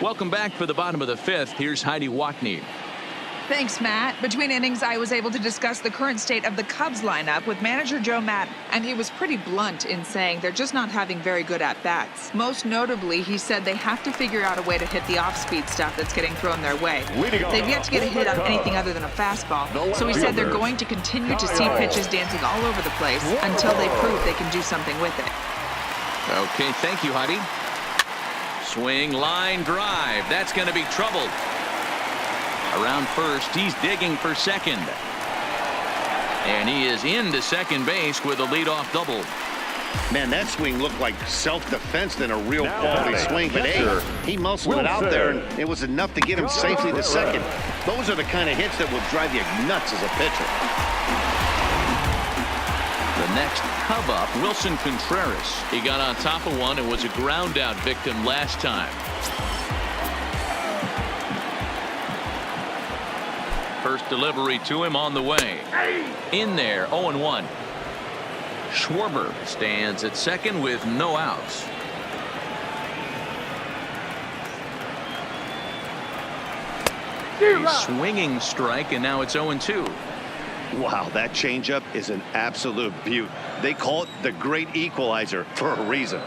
Welcome back for the bottom of the fifth. Here's Heidi Watney. Thanks, Matt. Between innings, I was able to discuss the current state of the Cubs lineup with manager Joe Madden, and he was pretty blunt in saying they're just not having very good at-bats. Most notably, he said they have to figure out a way to hit the off-speed stuff that's getting thrown their way. They've yet to get a hit on anything other than a fastball, so he said they're going to continue to see pitches dancing all over the place until they prove they can do something with it. Okay, thank you, Heidi. Swing, line, drive. That's going to be trouble. Around first, he's digging for second. And he is into second base with a leadoff double. Man, that swing looked like self-defense than a real quality swing. But hey, he muscled it out there, and it was enough to get him safely to second. Those are the kind of hits that will drive you nuts as a pitcher. The next Cub up, Wilson Contreras. He got on top of one and was a ground out victim last time. First delivery to him on the way. In there, 0-1. Schwarber stands at second with no outs. A swinging strike, and now it's 0-2. Wow, that changeup is an absolute beaut. They call it the great equalizer for a reason.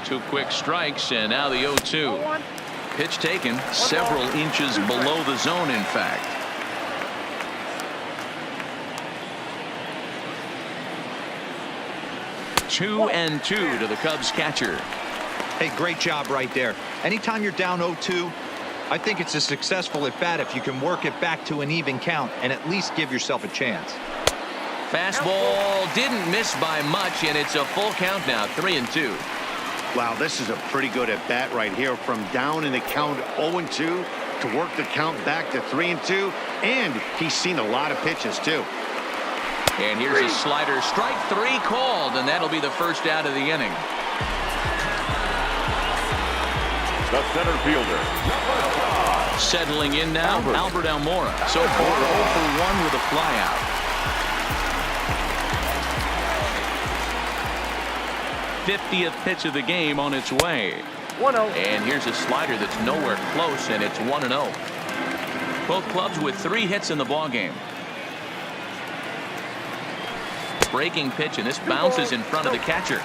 Two quick strikes, and now the 0-2. Pitch taken several inches below the zone, in fact. Two and two to the Cubs catcher. Hey, great job right there. Anytime you're down 0-2, I think it's a successful at bat if you can work it back to an even count and at least give yourself a chance. Fastball didn't miss by much, and it's a full count now, 3-2. Wow, this is a pretty good at bat right here. From down in the count 0-2 to work the count back to 3-2, and he's seen a lot of pitches too. And here's a slider, strike three called, and that'll be the first out of the inning. The center fielder, settling in now, Albert Almora. So far 0 for 1 with a flyout. 50th pitch of the game on its way. 1-0. And here's a slider that's nowhere close, and it's 1-0. Both clubs with 3 hits in the ballgame. Breaking pitch, and this bounces in front of the catcher.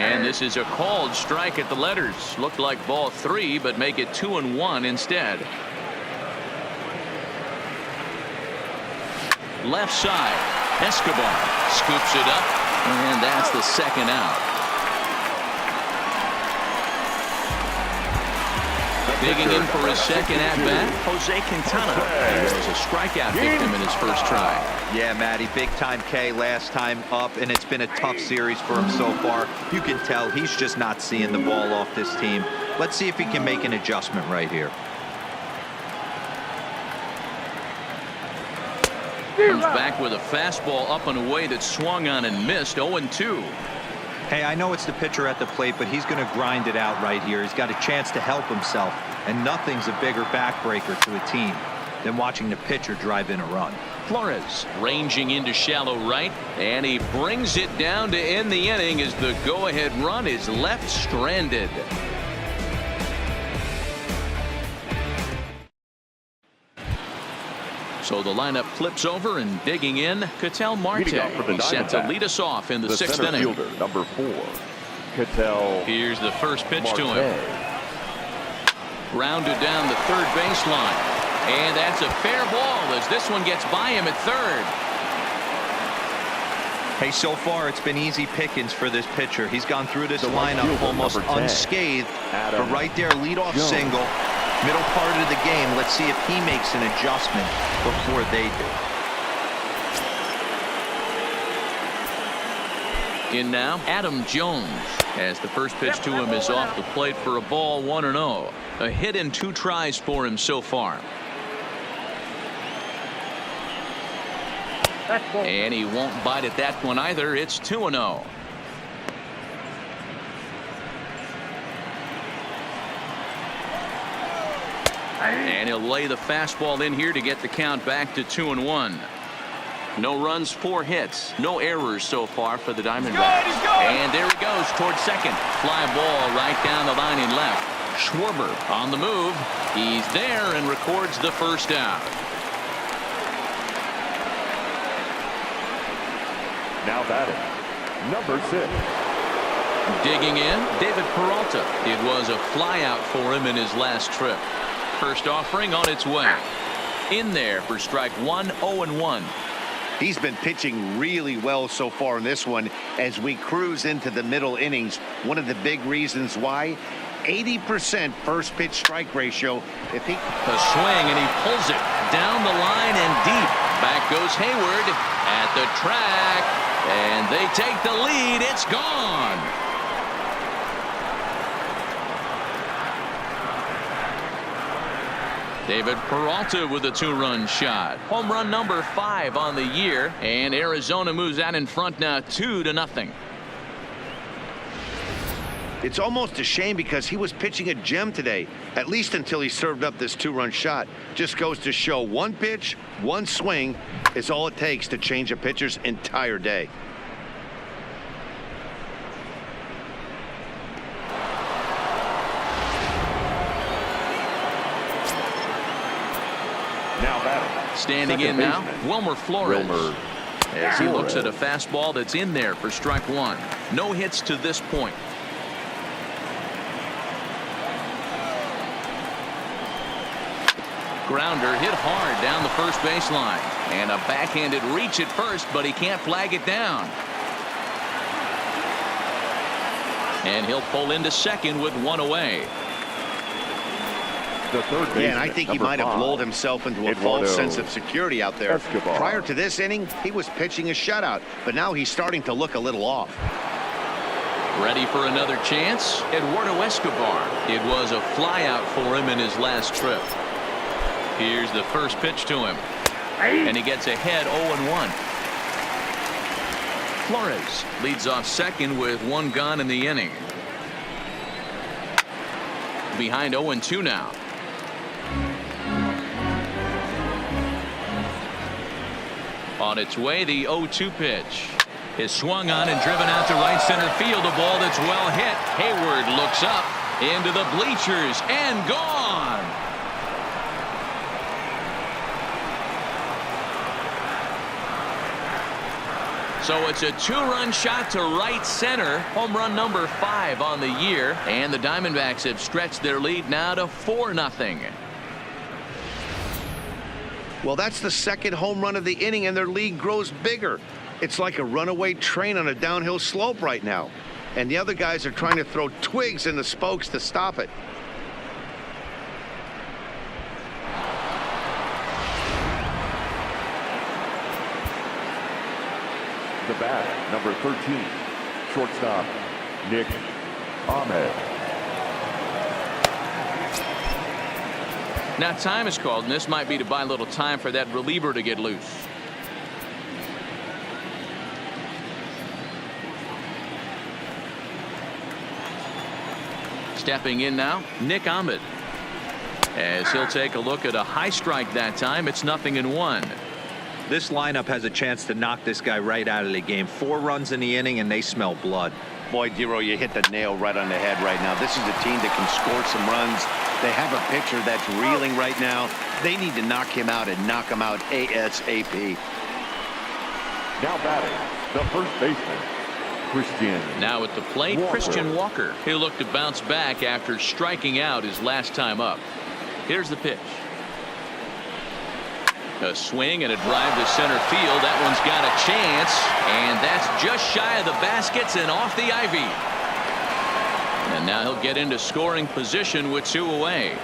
And this is a called strike at the letters. Looked like ball 3, but make it 2-1 instead. Left side, Escobar scoops it up, and that's the second out. Digging in for his second at-bat, Jose Quintana. He was a strikeout victim in his first try. Yeah, Matty, big-time K last time up, and it's been a tough series for him so far. You can tell he's just not seeing the ball off this team. Let's see if he can make an adjustment right here. Comes back with a fastball up and away that swung on and missed. 0-2. Hey, I know it's the pitcher at the plate, but he's going to grind it out right here. He's got a chance to help himself, and nothing's a bigger backbreaker to a team than watching the pitcher drive in a run. Flores ranging into shallow right, and he brings it down to end the inning as the go-ahead run is left stranded. So the lineup flips over, and digging in, Ketel Marte. He's set to lead us off in the 6th inning. Fielder, number 4, Ketel. Here's the first pitch to him. Grounded down the third baseline. And that's a fair ball as this one gets by him at third. Hey, so far it's been easy pickings for this pitcher. He's gone through this lineup almost unscathed. But right there, leadoff single. Middle part of the game. Let's see if he makes an adjustment before they do. In now, Adam Jones, as the first pitch to him is off the plate for a ball, 1-0. A hit in 2 tries for him so far. And he won't bite at that one either. It's 2-0. And he'll lay the fastball in here to get the count back to 2-1. No runs, 4 hits, no errors so far for the Diamondbacks. And there he goes towards second. Fly ball right down the line in left. Schwarber on the move. He's there and records the first out. Now batting, number 6. Digging in, David Peralta. It was a flyout for him in his last trip. First offering on its way. In there for strike 1, 0-1. He's been pitching really well so far in this one as we cruise into the middle innings. One of the big reasons why, 80% first pitch strike ratio. If he the swing, and he pulls it down the line and deep. Back goes Hayward at the track, and they take the lead. It's gone. David Peralta with a 2-run shot. Home run number 5 on the year, and Arizona moves out in front now 2-0. It's almost a shame because he was pitching a gem today, at least until he served up this 2-run shot. Just goes to show one pitch, one swing is all it takes to change a pitcher's entire day. Now batting, standing in now, Wilmer Flores. As he looks at a fastball that's in there for strike 1. No hits to this point. Grounder hit hard down the first baseline, and a backhanded reach at first, but he can't flag it down. And he'll pull into second with 1 away. The third baseman, and I think he might have lulled himself into a false sense of security out there. Prior to this inning, he was pitching a shutout, but now he's starting to look a little off. Ready for another chance? Eduardo Escobar. It was a flyout for him in his last trip. Here's the first pitch to him, and he gets ahead 0-1. Flores leads off second with 1 gone in the inning. Behind 0-2 now. On its way, the 0-2 pitch is swung on and driven out to right center field. A ball that's well hit. Hayward looks up into the bleachers and gone. So it's a 2-run shot to right center. Home run number 5 on the year. And the Diamondbacks have stretched their lead now to 4-0. Well, that's the second home run of the inning, and their lead grows bigger. It's like a runaway train on a downhill slope right now. And the other guys are trying to throw twigs in the spokes to stop it. The bat, number 13, shortstop, Nick Ahmed. Now time is called, and this might be to buy a little time for that reliever to get loose. Stepping in now, Nick Ahmed. As he'll take a look at a high strike that time, it's 0-1. This lineup has a chance to knock this guy right out of the game. 4 runs in the inning, and they smell blood. Boy, Dero, you hit the nail right on the head right now. This is a team that can score some runs. They have a pitcher that's reeling right now. They need to knock him out and knock him out ASAP. Now batting, the first baseman, Christian. Now at the plate, Walker. Christian Walker. He'll look to bounce back after striking out his last time up. Here's the pitch. A swing and a drive to center field. That one's got a chance, and that's just shy of the baskets and off the ivy. And now he'll get into scoring position with 2 away.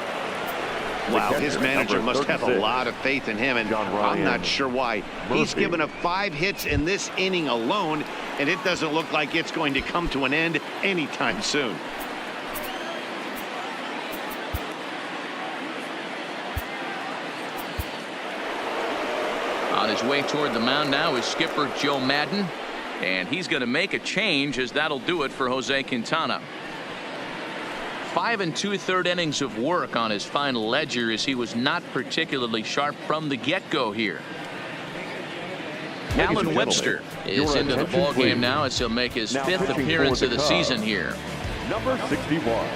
Wow, his manager must have a lot of faith in him, and I'm not sure why. He's given up 5 hits in this inning alone, and it doesn't look like it's going to come to an end anytime soon. On his way toward the mound now is skipper Joe Maddon, and he's going to make a change, as that'll do it for Jose Quintana. 5 2/3 innings of work on his final ledger, as he was not particularly sharp from the get-go here. Alan Webster is into the ball game now as he'll make his fifth appearance of the season here. Number 61.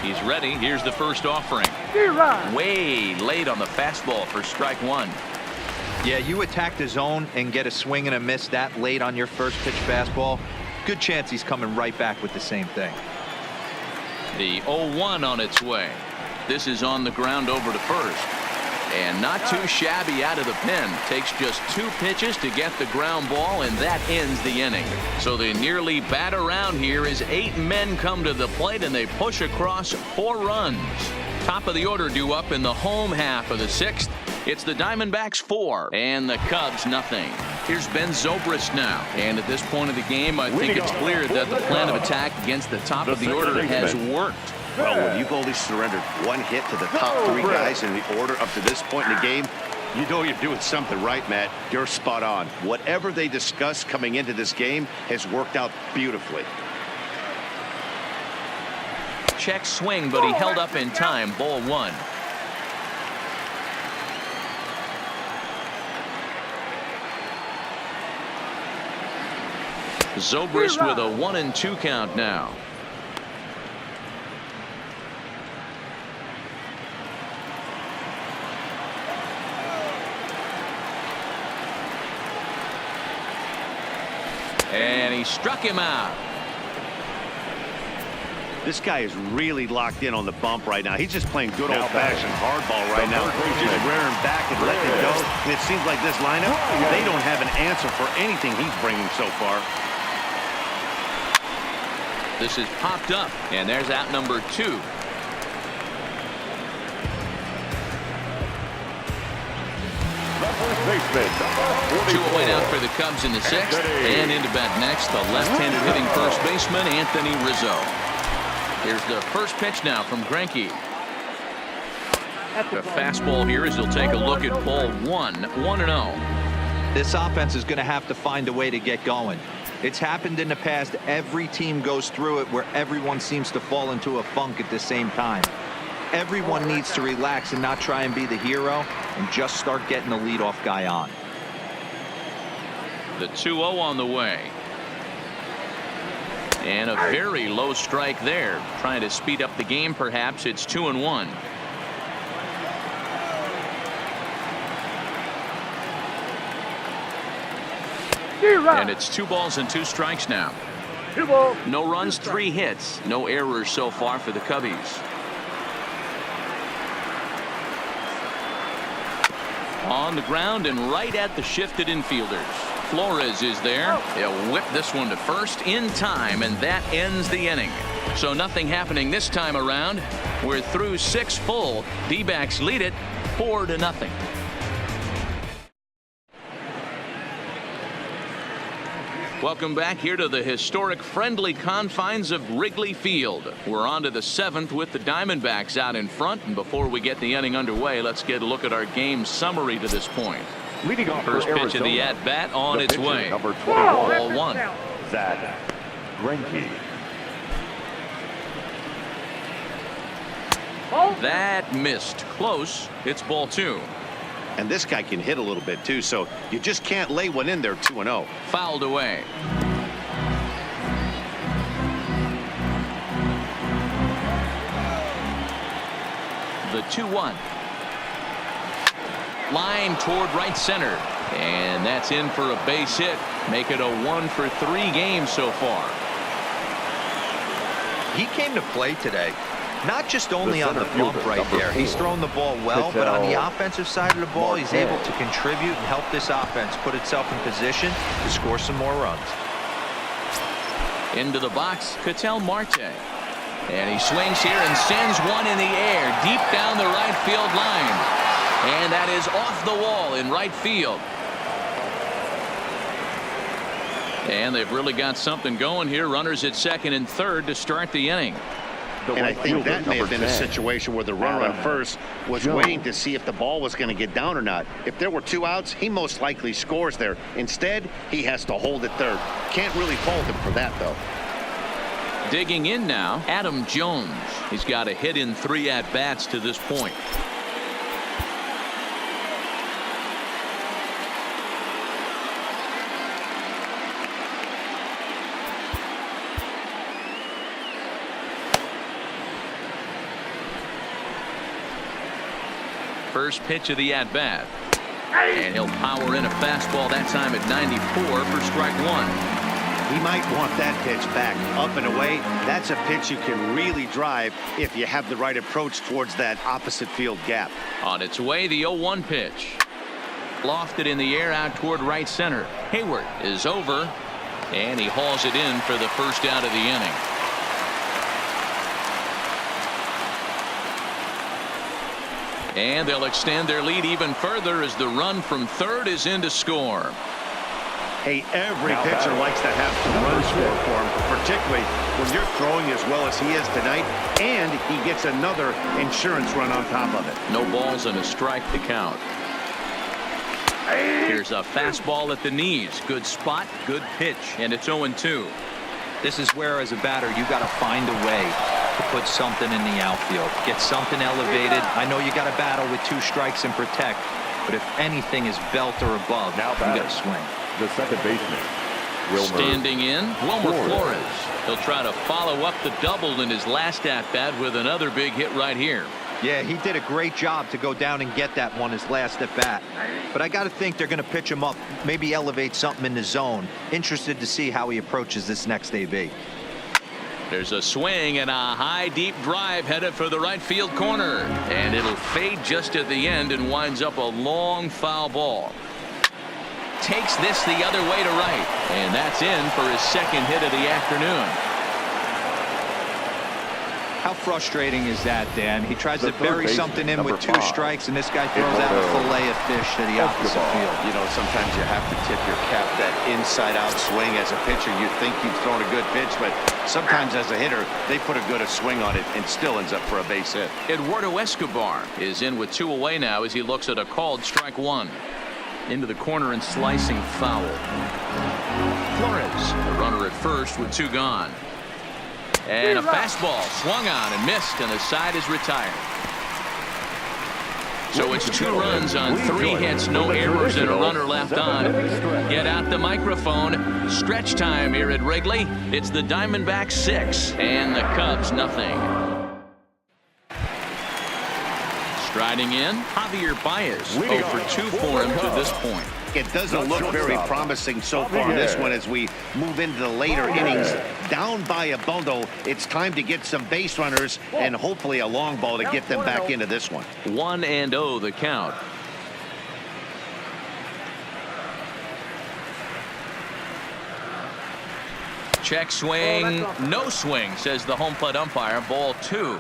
He's ready. Here's the first offering. Way late on the fastball for strike one. Yeah, you attack the zone and get a swing and a miss that late on your first pitch fastball. Good chance he's coming right back with the same thing. The 0-1 on its way. This is on the ground over to first. And not too shabby out of the pen. Takes just 2 pitches to get the ground ball, and that ends the inning. So they nearly bat around here as 8 men come to the plate, and they push across 4 runs. Top of the order due up in the home half of the 6th. It's the Diamondbacks 4 and the Cubs nothing. Here's Ben Zobrist now. And at this point of the game, I think it's clear that the plan of attack against the top of the order has worked. Well, when you've only surrendered 1 hit to the top 3 guys in the order up to this point in the game, you know you're doing something right, Matt. You're spot on. Whatever they discussed coming into this game has worked out beautifully. Check swing, but he held up in time. Ball 1. Zobrist with a 1-2 count now. And he struck him out. This guy is really locked in on the bump right now. He's just playing good old-fashioned hardball right now. Just rearing back and letting it go. And it seems like this lineup, they don't have an answer for anything he's bringing so far. This is popped up, and there's out number 2. Two away out for the Cubs in the 6th, and into bat next, the left-handed hitting first baseman Anthony Rizzo. Here's the first pitch now from Greinke. The fastball here as he'll take a look at ball 1, 1-0. This offense is going to have to find a way to get going. It's happened in the past. Every team goes through it where everyone seems to fall into a funk at the same time. Everyone needs to relax and not try and be the hero and just start getting the leadoff guy on. The 2-0 on the way. And a very low strike there. Trying to speed up the game perhaps. It's 2-1. And it's 2 balls and 2 strikes now. No runs, 3 hits. No errors so far for the Cubbies. On the ground and right at the shifted infielders. Flores is there. He'll whip this one to first in time, and that ends the inning. So nothing happening this time around. We're through 6 full. D-backs lead it 4-0. Welcome back here to the historic friendly confines of Wrigley Field. We're on to the 7th with the Diamondbacks out in front. And before we get the inning underway, let's get a look at our game summary to this point. Leading off First pitch of the at-bat on its way. Number 21. Ball 1. Zach Greinke. That missed. Close. It's ball 2. And this guy can hit a little bit too, so you just can't lay one in there 2-0. Fouled away. The 2-1. Line toward right center. And that's in for a base hit. Make it a 1-for-3 game so far. He came to play today. Not just only on the bump right there. He's thrown the ball well, but on the offensive side of the ball, he's able to contribute and help this offense put itself in position to score some more runs. Into the box, Ketel Marte. And he swings here and sends one in the air deep down the right field line. And that is off the wall in right field. And they've really got something going here. Runners at second and third to start the inning. And I think that may have been a situation where the runner on first was waiting to see if the ball was going to get down or not. If there were 2 outs, he most likely scores there. Instead, he has to hold it third. Can't really fault him for that, though. Digging in now, Adam Jones. He's got a hit in 3 at-bats to this point. First pitch of the at-bat. And he'll power in a fastball that time at 94 for strike one. He might want that pitch back, up and away. That's a pitch you can really drive if you have the right approach towards that opposite field gap. On its way, the 0-1 pitch. Lofted in the air out toward right center. Hayward is over, and he hauls it in for the first out of the inning. And they'll extend their lead even further as the run from third is in to score. Hey, every pitcher likes to have some runs scored for him, particularly when you're throwing as well as he is tonight, and he gets another insurance run on top of it. No balls and a strike to count. Here's a fastball at the knees. Good spot, good pitch, and it's 0-2. This is where, as a batter, you got to find a way to put something in the outfield. Get something elevated. I know you got to battle with 2 strikes and protect, but if anything is belt or above, Now you got to swing. The second baseman, Wilmer. Standing in, Wilmer Flores. He'll try to follow up the double in his last at-bat with another big hit right here. Yeah, he did a great job to go down and get that one his last at bat. But I got to think they're going to pitch him up, maybe elevate something in the zone. Interested to see how he approaches this next AB. There's a swing and a high deep drive headed for the right field corner, and it'll fade just at the end and winds up a long foul ball. Takes this the other way to right, and that's in for his second hit of the afternoon. How frustrating is that, Dan? He tries to bury something in with 2 5. strikes, and this guy throws out a fillet of fish to the opposite field. You know, sometimes you have to tip your cap that inside-out swing. As a pitcher, you think you've thrown a good pitch, but sometimes as a hitter, they put a good swing on it and still ends up for a base hit. Eduardo Escobar is in with 2 away now as he looks at a called strike one. Into the corner and slicing foul. Flores, the runner at first with 2 gone. And a fastball swung on and missed, and the side is retired. So it's 2 runs on 3 hits, no errors, and a runner left on. Get out the microphone. Stretch time here at Wrigley. It's the Diamondbacks 6 and the Cubs nothing. Striding in, Javier Baez, 0 for 2 for him to this point. It doesn't look very promising so far in this one as we move into the later innings. Down by a bundle, it's time to get some base runners and hopefully a long ball to get them back into this one. 1-0 the count. Check swing, no swing, says the home plate umpire. Ball 2.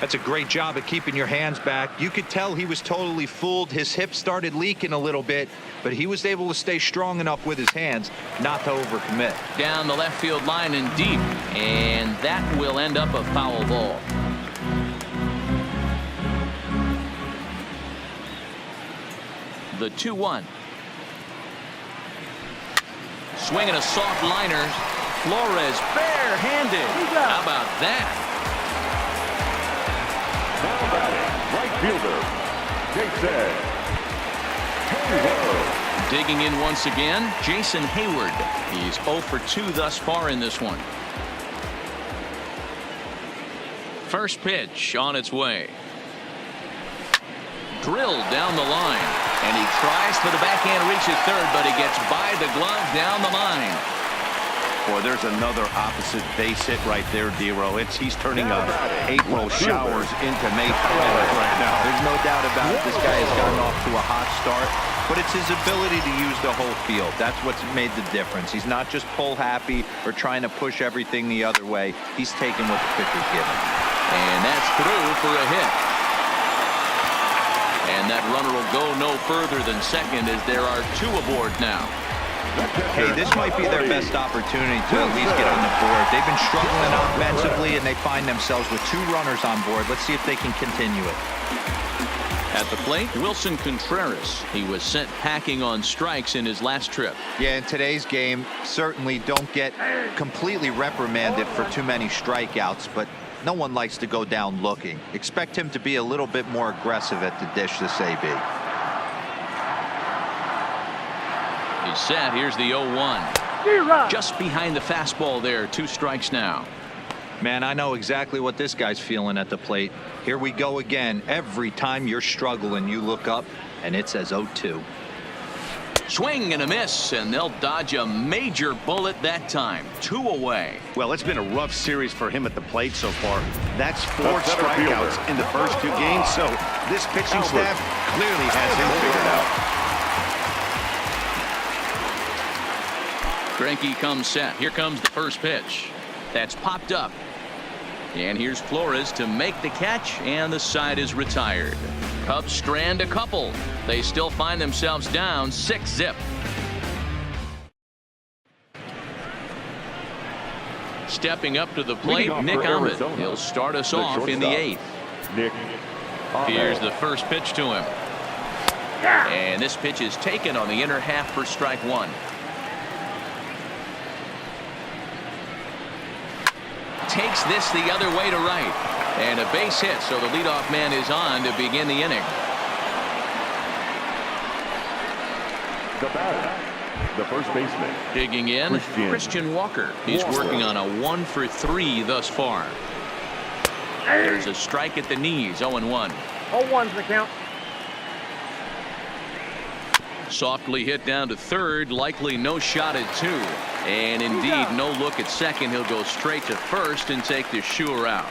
That's a great job of keeping your hands back. You could tell he was totally fooled. His hip started leaking a little bit, but he was able to stay strong enough with his hands not to overcommit. Down the left field line and deep, and that will end up a foul ball. The 2-1. Swinging a soft liner. Flores bare-handed. How about that? Now batting, right fielder, Jason Hayward. Digging in once again, Jason Hayward. He's 0 for 2 thus far in this one. First pitch on its way. Drilled down the line, and he tries for the backhand reach at third, but he gets by the glove down the line. Boy, there's another opposite base hit right there, Dero. He's turning April showers into May showers right now. There's no doubt about it. This guy has gotten off to a hot start, but it's his ability to use the whole field. That's what's made the difference. He's not just pull happy or trying to push everything the other way. He's taking what the pitcher's giving. And that's through for a hit. And that runner will go no further than second as there are 2 aboard now. Hey, this might be their best opportunity to at least get on the board. They've been struggling offensively, and they find themselves with 2 runners on board. Let's see if they can continue it. At the plate, Wilson Contreras. He was sent packing on strikes in his last trip. Yeah, in today's game, certainly don't get completely reprimanded for too many strikeouts, but no one likes to go down looking. Expect him to be a little bit more aggressive at the dish this AB. He's set. Here's the 0-1. Just behind the fastball there. 2 strikes now. Man, I know exactly what this guy's feeling at the plate. Here we go again. Every time you're struggling, you look up, and it says 0-2. Swing and a miss, and they'll dodge a major bullet that time. 2 away. Well, it's been a rough series for him at the plate so far. That's 4 center strikeouts fielder. in the first 2 games, so this pitching staff clearly has him figured out. Greinke comes set. Here comes the first pitch. That's popped up. And here's Flores to make the catch, and the side is retired. Cubs strand a couple. They still find themselves down 6-zip. Stepping up to the plate, Nick Ahmed. He'll start us off in the 8th. Nick Here's the first pitch to him. And this pitch is taken on the inner half for strike 1. Takes this the other way to right. And a base hit, so the leadoff man is on to begin the inning. the batter, the first baseman. Digging in, Christian Walker. He's working on a 1-for-3 thus far. There's a strike at the knees, 0-1. 0-1's the count. Softly hit down to third, likely no shot at 2. And indeed, no look at second. He'll go straight to first and take the sure out.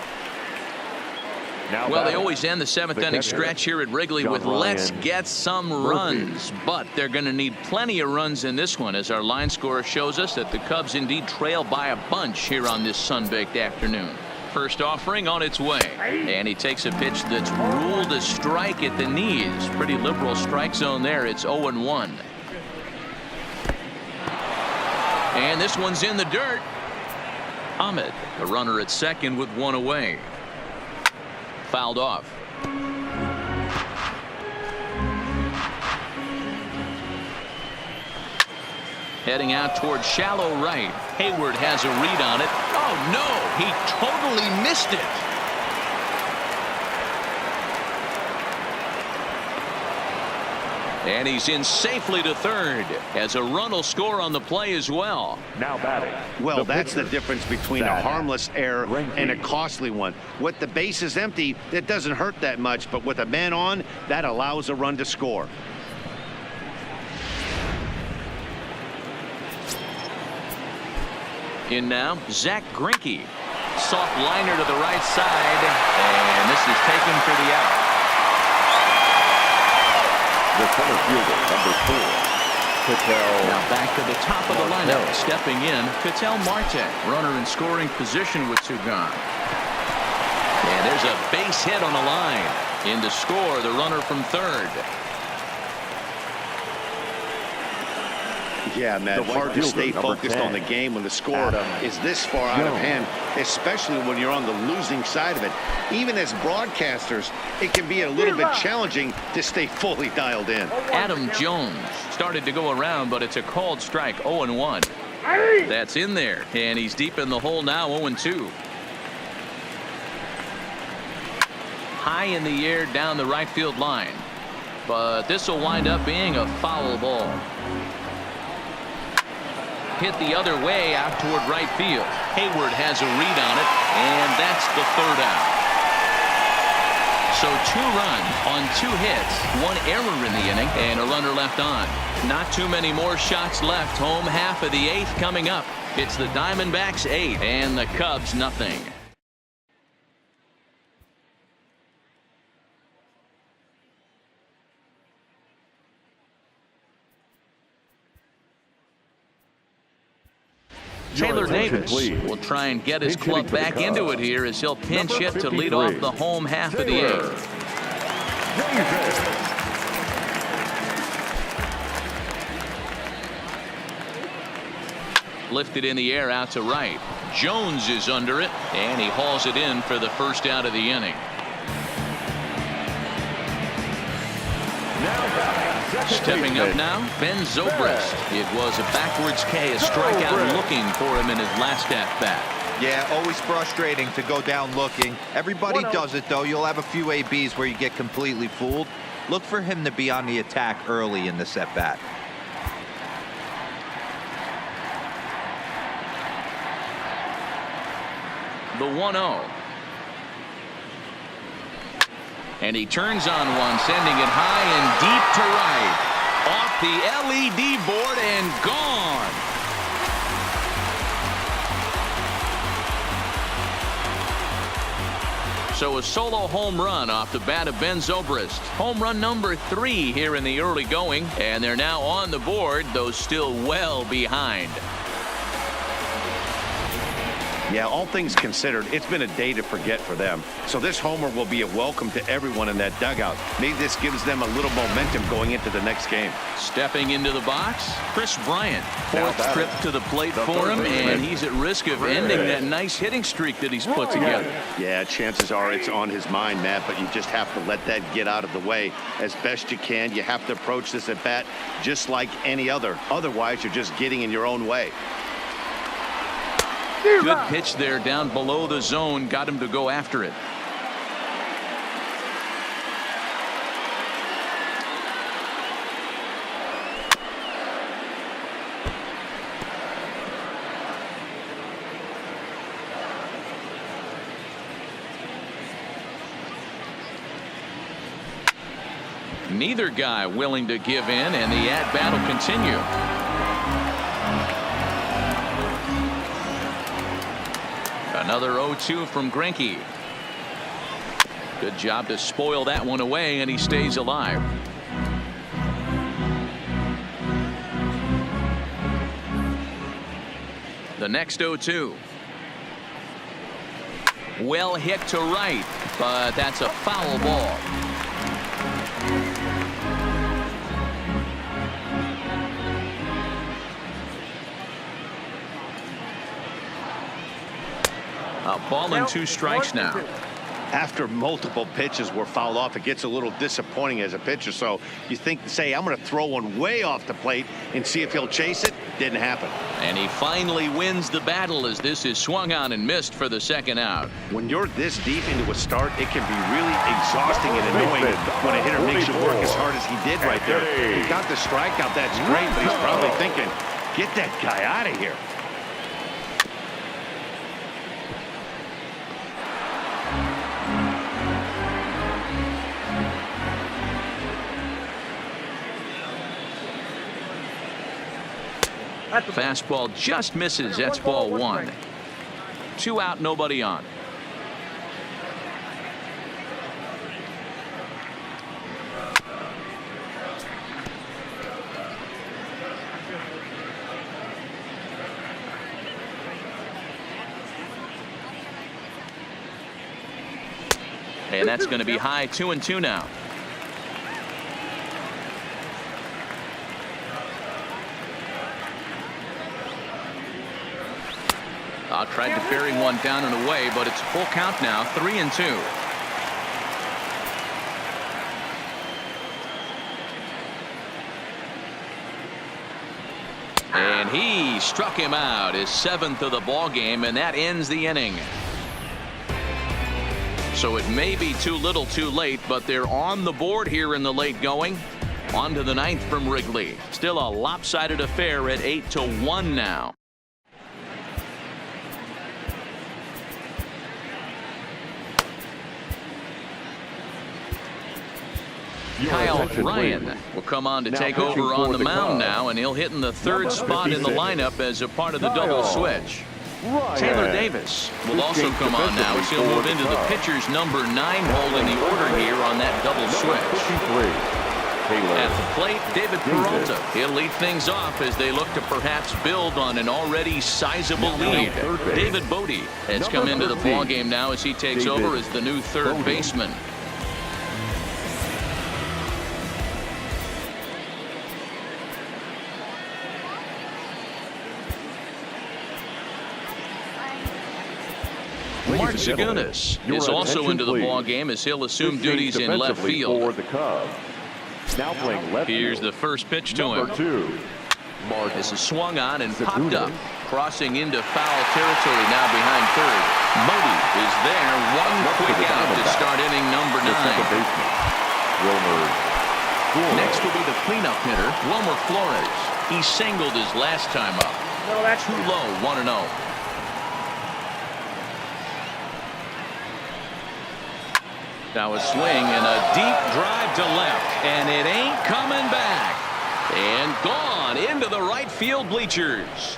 Well, they always end the 7th inning stretch here at Wrigley with let's get some runs. But they're going to need plenty of runs in this one, as our line scorer shows us that the Cubs indeed trail by a bunch here on this sun-baked afternoon. First offering on its way. And he takes a pitch that's ruled a strike at the knees. Pretty liberal strike zone there. It's 0-1. And this one's in the dirt. Ahmed, the runner at second with 1 away. Fouled off. Heading out towards shallow right. Hayward has a read on it. Oh no, he totally missed it. And he's in safely to third, as a run will score on the play as well. Now batting. Well, that's the difference between a harmless error and a costly one. With the bases empty, it doesn't hurt that much, but with a man on, that allows a run to score. In now, Zach Greinke. Soft liner to the right side, and this is taken for the out. The center fielder, number 4, Ketel. Now back to the top of the lineup. Stepping in, Ketel Marte. Runner in scoring position with 2 gone. And there's a base hit on the line. In to score, the runner from third. Yeah, Matt, hard to stay focused on the game when the score is this far out of hand, especially when you're on the losing side of it. Even as broadcasters, it can be a little bit challenging to stay fully dialed in. Adam Jones started to go around, but it's a called strike, 0-1. That's in there, and he's deep in the hole now, 0-2. High in the air down the right field line, but this will wind up being a foul ball. Hit the other way out toward right field. Hayward has a read on it, and that's the 3rd out. So 2 runs on 2 hits, 1 error in the inning, and a runner left on. Not too many more shots left. Home half of the 8th coming up. It's the Diamondbacks 8 and the Cubs nothing. Taylor Davis will try and get his club back into it here, as he'll pinch hit to lead off the home half of the 8th. Lifted in the air out to right. Jones is under it, and he hauls it in for the first out of the inning. Stepping up now, Ben Zobrist. It was a backwards K, a strikeout looking for him in his last at-bat. Yeah, always frustrating to go down looking. Everybody does it, though. You'll have a few ABs where you get completely fooled. Look for him to be on the attack early in this at-bat. the 1-0. And he turns on one, sending it high and deep to right. Off the LED board and gone. So a solo home run off the bat of Ben Zobrist. Home run number 3 here in the early going. And they're now on the board, though still well behind. Yeah, all things considered, it's been a day to forget for them. So this homer will be a welcome to everyone in that dugout. Maybe this gives them a little momentum going into the next game. Stepping into the box, Chris Bryant. 4th trip to the plate for him, and he's at risk of ending that nice hitting streak that he's put together. Yeah, chances are it's on his mind, Matt, but you just have to let that get out of the way as best you can. You have to approach this at bat just like any other. Otherwise, you're just getting in your own way. Good pitch there down below the zone. Got him to go after it. Neither guy willing to give in, and the at-bat will continue. Another 0-2 from Greinke. Good job to spoil that one away, and he stays alive. The next 0-2. Well hit to right, but that's a foul ball. A ball and 2 strikes now. After multiple pitches were fouled off, it gets a little disappointing as a pitcher. So you say, I'm going to throw one way off the plate and see if he'll chase it. Didn't happen. And he finally wins the battle as this is swung on and missed for the second out. When you're this deep into a start, it can be really exhausting and annoying when a hitter makes you work as hard as he did right there. He got the strikeout. That's great, but he's probably thinking, get that guy out of here. Fastball just misses. That's ball 1. 2 out, nobody on. And that's going to be high. 2-2 now. Tried to bury one down and away, but it's full count now. 3-2. And he struck him out, his 7th of the ball game, and that ends the inning. So it may be too little too late, but they're on the board here in the late going. On to the 9th from Wrigley. Still a lopsided affair at 8-1 now. Kyle Ryan will come on to take over on the mound now, and he'll hit in the 3rd spot in the lineup as a part of the double switch. Taylor Davis will also come on now as he'll move into the pitcher's number 9 hole in the order here on that double switch. At the plate, David Peralta. He'll lead things off as they look to perhaps build on an already sizable lead. David Bodie has come into the ballgame now as he takes over as the new 3rd baseman. Mark Zagunis is also into the ball game as he'll assume duties in left field. Now playing left. Here's the first pitch to him. This is swung on and popped up, crossing into foul territory now behind 3rd. Bodie is there, one quick out to start inning number 9. Next will be the cleanup hitter, Wilmer Flores. He singled his last time up. Too low, 1-0. Now a swing and a deep drive to left, and it ain't coming back. And gone into the right field bleachers.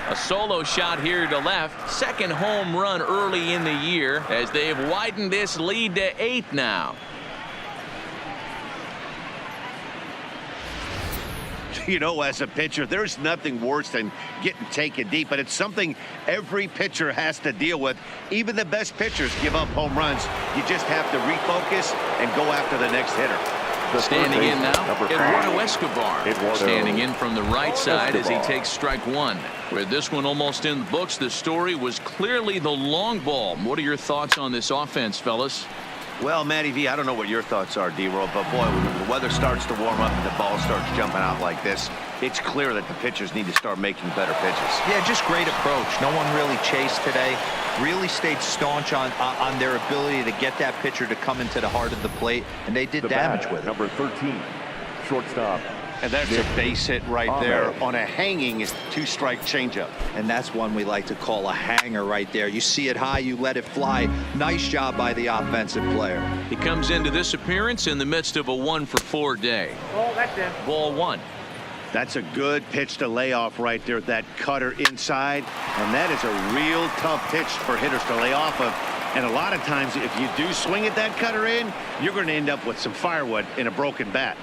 A solo shot here to left. Second home run early in the year as they've widened this lead to 8 now. You know, as a pitcher, there's nothing worse than getting taken deep, but it's something every pitcher has to deal with. Even the best pitchers give up home runs. You just have to refocus and go after the next hitter. Standing in now, Eduardo Escobar. Standing in from the right side as he takes strike 1. With this one almost in the books, the story was clearly the long ball. What are your thoughts on this offense, fellas? Well, Matty V, I don't know what your thoughts are, D-Roll, but boy, when the weather starts to warm up and the ball starts jumping out like this, it's clear that the pitchers need to start making better pitches. Yeah, just great approach. No one really chased today. Really stayed staunch on their ability to get that pitcher to come into the heart of the plate, and they did damage with it. Number 13, shortstop. And that's a base hit right there on a hanging 2-strike changeup. And that's one we like to call a hanger right there. You see it high, you let it fly. Nice job by the offensive player. He comes into this appearance in the midst of a 1-for-4 day. Oh, that's it. Ball 1. That's a good pitch to lay off right there, that cutter inside. And that is a real tough pitch for hitters to lay off of. And a lot of times, if you do swing at that cutter in, you're going to end up with some firewood in a broken bat.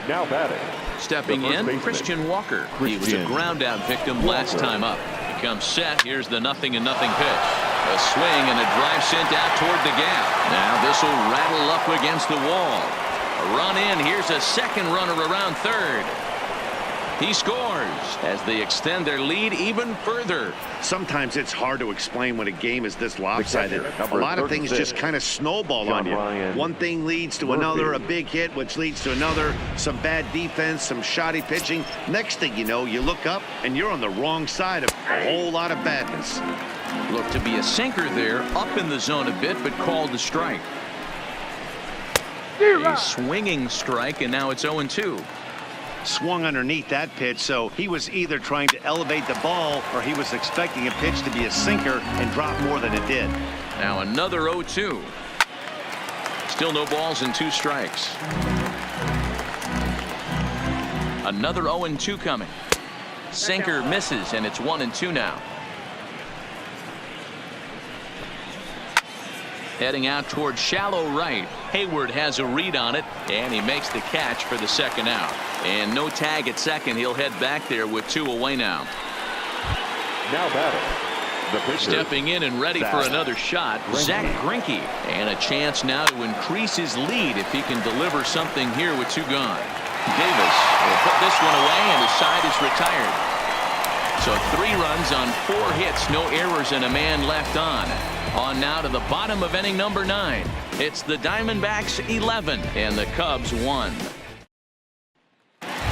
Now batting. Stepping in, Christian Walker. He was a ground out victim last time up. He comes set. Here's the 0-0 pitch. A swing and a drive sent out toward the gap. Now this will rattle up against the wall. A run in. Here's a second runner around third. He scores as they extend their lead even further. Sometimes it's hard to explain when a game is this lopsided. A lot of things just kind of snowball on you. One thing leads to another, a big hit, which leads to another, some bad defense, some shoddy pitching. Next thing you know, you look up and you're on the wrong side of a whole lot of badness. Looked to be a sinker there, up in the zone a bit, but called a strike. A swinging strike, and now it's 0-2. Swung underneath that pitch, so he was either trying to elevate the ball or he was expecting a pitch to be a sinker and drop more than it did. Now another 0-2. Still no balls and 2 strikes. Another 0-2 coming. Sinker misses, and it's 1-2 now. Heading out toward shallow right. Hayward has a read on it, and he makes the catch for the second out. And no tag at second. He'll head back there with 2 away now. Now batting, the pitcher. Stepping in and ready for another shot, Zach Greinke. And a chance now to increase his lead if he can deliver something here with 2 gone. Davis will put this one away, and his side is retired. So 3 runs on 4 hits, no errors, and a man left on. On now to the bottom of inning number 9. It's the Diamondbacks 11 and the Cubs 1.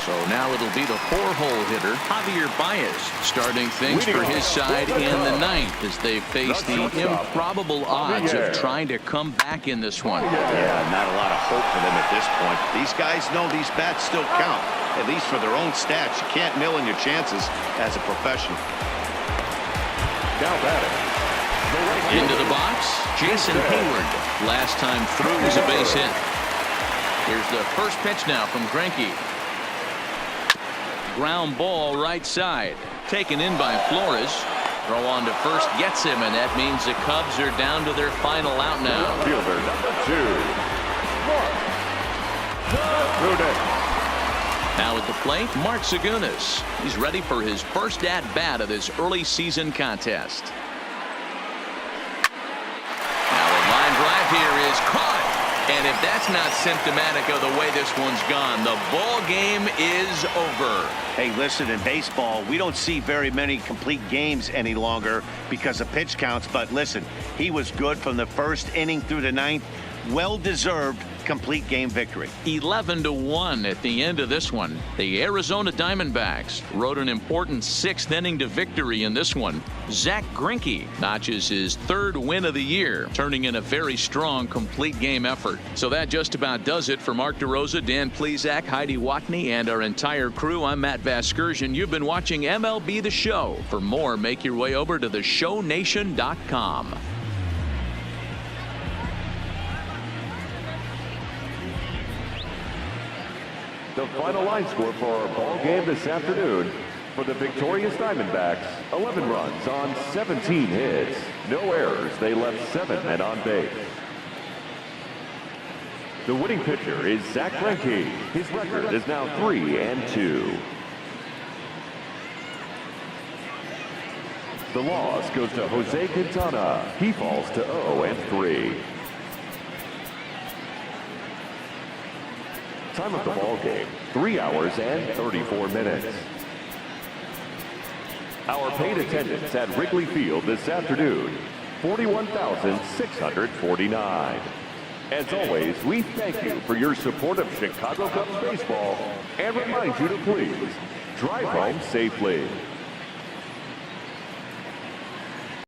So now it'll be the 4-hole hitter, Javier Baez, starting things for his side in the 9th as they face the improbable odds of trying to come back in this one. Yeah, not a lot of hope for them at this point. These guys know these bats still count, at least for their own stats. You can't mill in your chances as a professional. Now batting. Into the box, Jason Hayward. Last time through was a base hit. Here's the first pitch now from Greinke. Ground ball right side. Taken in by Flores. Throw on to first gets him, and that means the Cubs are down to their final out now. Fielder number 2. Now at the plate, Mark Zagunis. He's ready for his first at-bat of this early season contest. Drive here is caught, and if that's not symptomatic of the way this one's gone, the ball game is over. Hey, listen, in baseball, we don't see very many complete games any longer because of pitch counts, but listen, he was good from the first inning through the 9th. Well deserved complete game victory. 11-1 at the end of this one. The Arizona Diamondbacks rode an important 6th inning to victory in this one. Zach Greinke notches his 3rd win of the year, turning in a very strong complete game effort. So that just about does it for Mark DeRosa, Dan Plesac, Heidi Watney, and our entire crew. I'm Matt Vasgersian. You've been watching MLB The Show. For more, make your way over to theshownation.com. The final line score for our ball game this afternoon: for the victorious Diamondbacks, 11 runs on 17 hits. No errors. They left 7 men on base. The winning pitcher is Zach Greinke. His record is now 3-2. The loss goes to Jose Quintana. He falls to 0-3. Time of the ball game, 3 hours and 34 minutes. Our paid attendance at Wrigley Field this afternoon, 41,649. As always, we thank you for your support of Chicago Cubs baseball and remind you to please drive home safely.